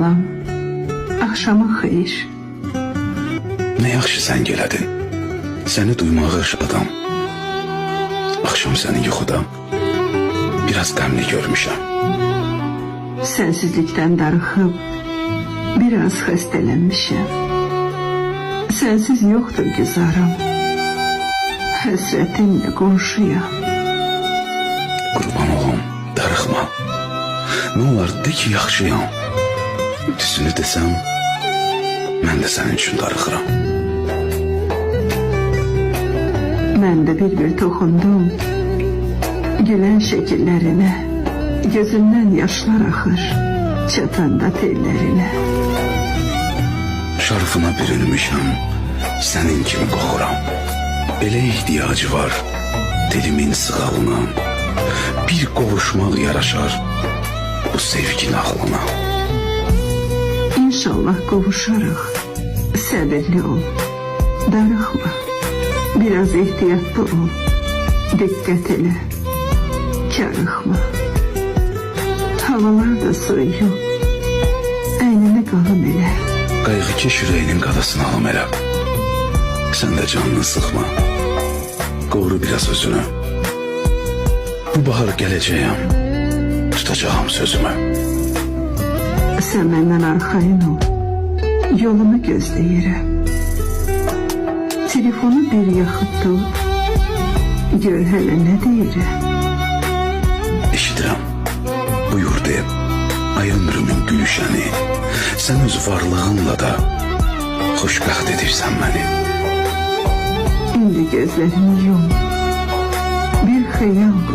Salam. Akşama xeyir. Ne yaxşı sən gələdin. Səni duymağa şadam. Akşam səni yuxuda biraz qəmli görmüşəm. Sensizlikten darıxıb biraz xəstələnmişəm. Sensiz yoktur güzarım. Həsrətinlə qonşuyam. Qurban olum, darıxma. Ne olar de ki yaxşıyam. Düzünü desəm, mən də sənin üçün darıxıram. Mən də bir toxundum gülen şəkillərinə. Gözümdən yaşlar axır çatanda tellərinə. Şarfına bürünmüşəm, sənin kimi qoxuram. Belə ihtiyacı var dilimin sığalına. Bir qovuşmaq yaraşar bu sevgi nağlına. İnşallah qovuşarıq. Səbirli ol, darıxma. Biraz ehtiyatlı ol, diqqət elə, karıxma. Havalar da soyuyor, əynini qalım elə. Qayğı keş ürəyinin qadasını alım elə. Sən də canını sıxma, qoru biraz özünü. Bu bahar gələcəyəm, tutacağım sözümü. Sən məndən arxayın ol, yolumu gözləyirəm. Telefonu bir yaxıb tut, gör hələ nə deyirəm. Eşidirəm, buyur deyib, ay ömrümün gülüşəni. Sən öz varlığınla da xoşbəxt edirsən məni. İndi gözlərimi yum, bir xəyal qur.